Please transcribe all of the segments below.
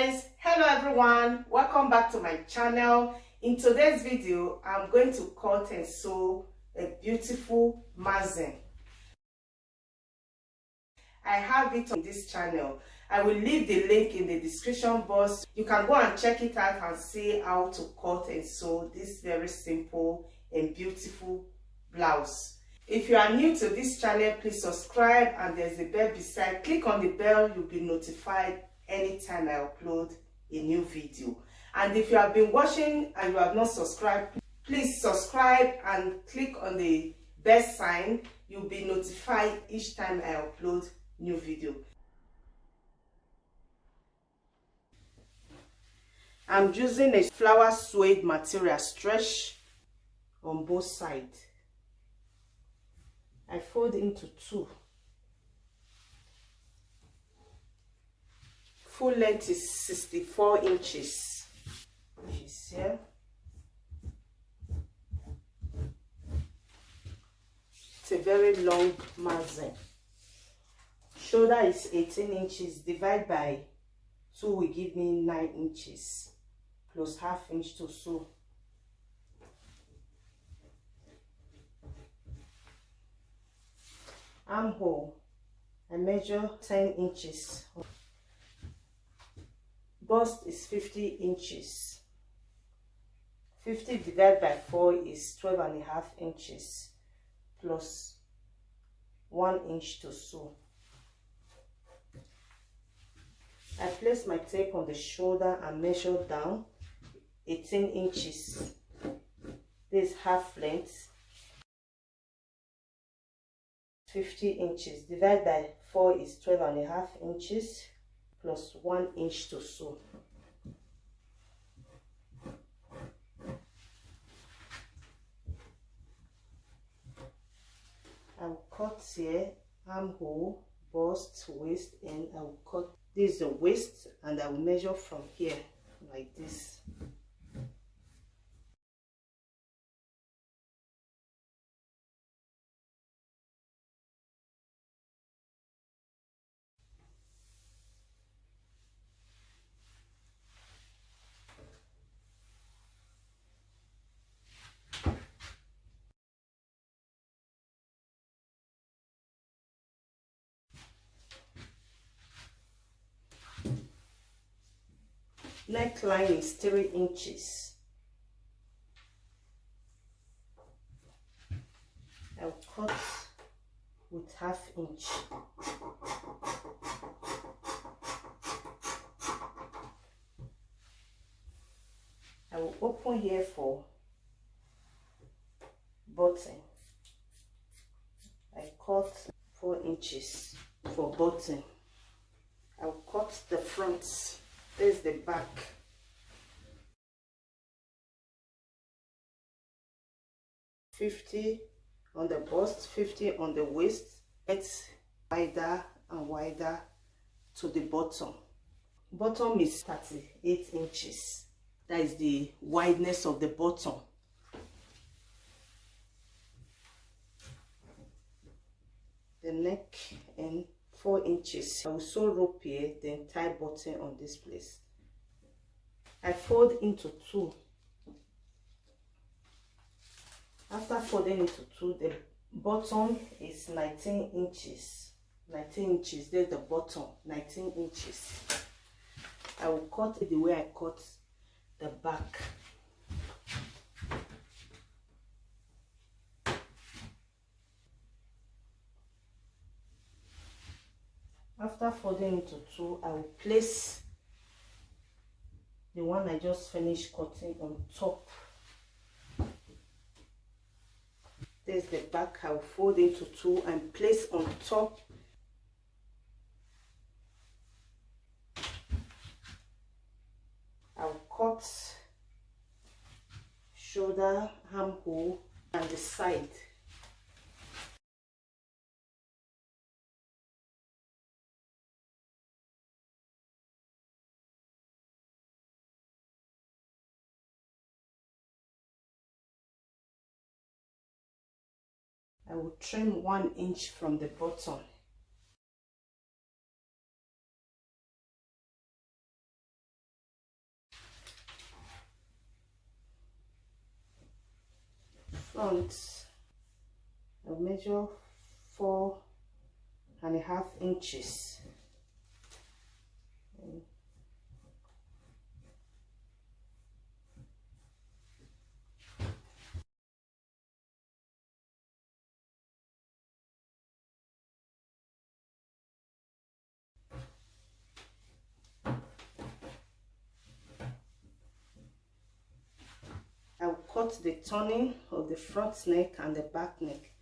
guys, hello everyone, welcome back to my channel. In today's video I'm going to cut and sew a beautiful maxi. I have it on this channel. I will leave the link in the description box. You can go and check it out and see how to cut and sew this very simple and beautiful blouse. If you are new to this channel, please subscribe, and there's a bell beside. Click on the bell, you'll be notified anytime I upload a new video. And if you have been watching and you have not subscribed, please subscribe and click on the bell sign. You'll be notified each time I upload new video. I'm using a flower suede material stretch on both sides. I fold into two. Full length is 64 inches. Which is here. It's a very long maxi. Shoulder is 18 inches. Divide by 2 will give me 9 inches. Plus half inch to sew. Armhole, I measure 10 inches. Bust is 50 inches. 50 divided by 4 is 12.5 inches. Plus 1 inch to sew. I place my tape on the shoulder and measure down 18 inches. This is half length. 50 inches. Divided by 4 is 12.5 inches plus 1 inch to sew. I'll cut here, armhole, bust, waist, and I'll cut. This is the waist, and I will measure from here like this. Neckline is 3 inches. I'll cut with half inch. I will open here for button. I cut 4 inches for button. I'll cut the front. There's the back. $50 on the bust, $50 on the waist. It's wider and wider to the bottom. Bottom is 38 inches. That is the wideness of the bottom. The neck and 4 inches. I will sew rope here, then tie button on this place. I fold into 2. After folding into 2, the bottom is 19 inches. 19 inches, there's the bottom, 19 inches. I will cut it the way I cut the back. After folding into 2, I will place the one I just finished cutting on top. There's the back. I will fold into 2 and place on top. I will cut shoulder, armhole, and the side. I will trim 1 inch from the bottom. front, I'll measure 4.5 inches. I will cut the turning of the front neck and the back neck.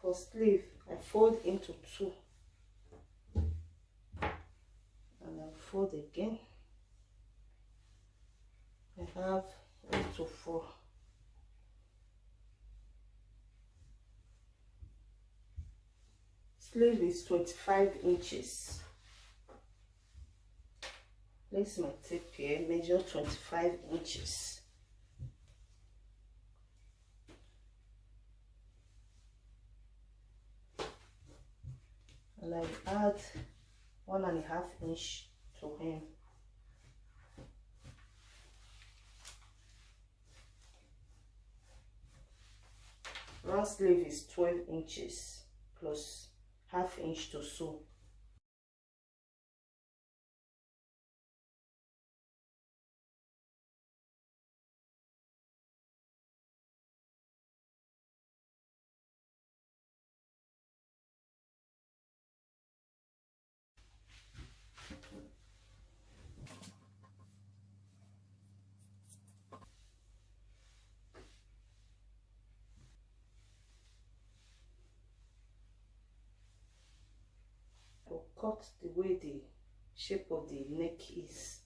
For sleeve, I fold into 2 and I'll fold again. I have into 4. Sleeve is 25 inches. Place my tape here, measure 25 inches. And I add 1.5 inch to hem. Round sleeve is 12 inches plus ½ inch to sew. Cut the way the shape of the neck is.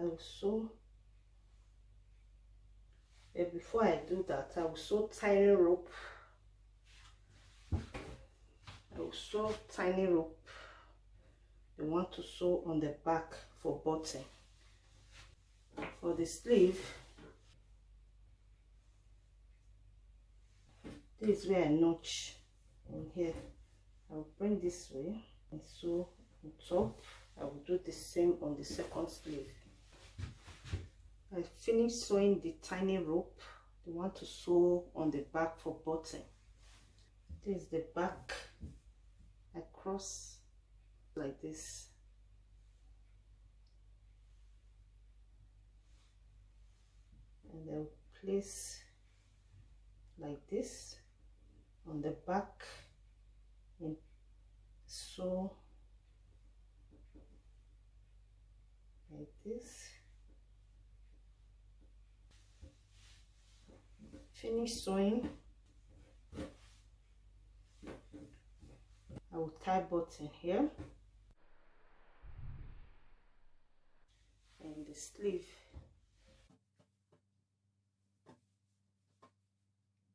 I will sew, but before I do that, I will sew tiny rope. I will sew tiny rope. You want to sew on the back for button. For the sleeve, this is where I notch in here. I will bring this way and sew on top. I will do the same on the second sleeve. I finished sewing the tiny rope. You want to sew on the back for button. This is the back. I cross like this. And I'll place like this on the back and sew like this. Finish sewing. I will tie button here and the sleeve.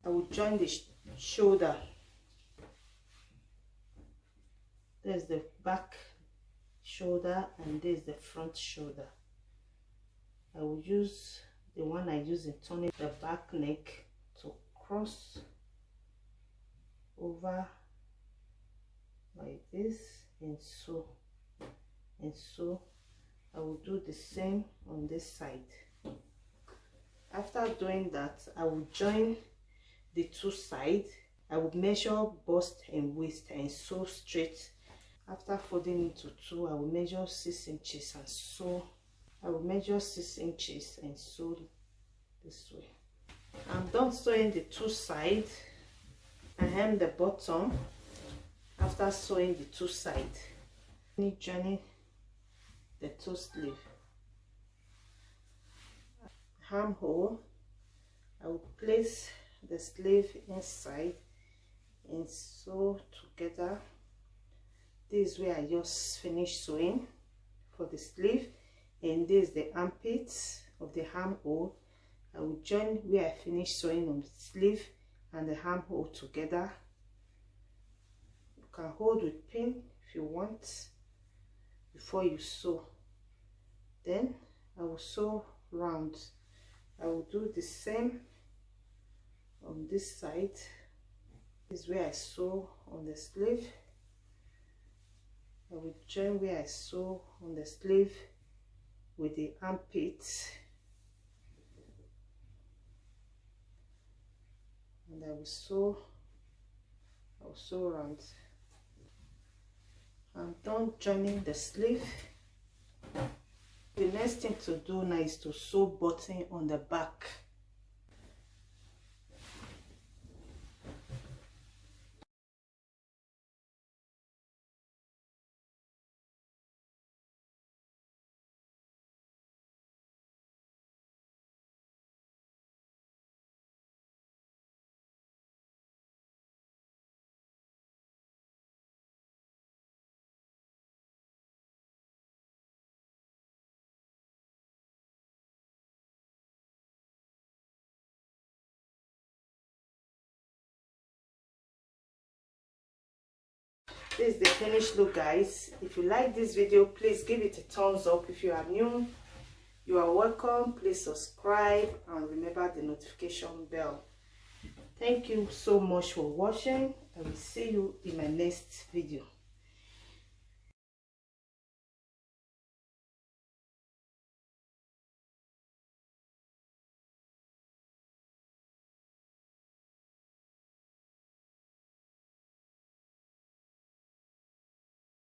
I will join the shoulder. There's the back shoulder and there's the front shoulder. I will use the one I use in turning the back neck to cross over like this and sew and sew. I will do the same on this side. After doing that, I will join the 2 sides. I will measure bust and waist and sew straight. After folding into 2, I will measure 6 inches and sew. I will measure 6 inches and sew this way. I'm done sewing the 2 sides. I hem the bottom after sewing the 2 sides. Joining the 2 sleeve. Armhole. I will place the sleeve inside and sew together. This is where I just finished sewing for the sleeve. and this is the armpit of the armhole. I will join where I finished sewing on the sleeve and the armhole together. You can hold with pin if you want before you sew. Then I will sew round. I will do the same on this side. This is where I sew on the sleeve. I will join where I sew on the sleeve with the armpit, and I will sew around. I'm done joining the sleeve. The next thing to do now is to sew button on the back. This is the finished look, guys. If you like this video, please give it a thumbs up. If you are new, you are welcome. Please subscribe and remember the notification bell. Thank you so much for watching. I will see you in my next video.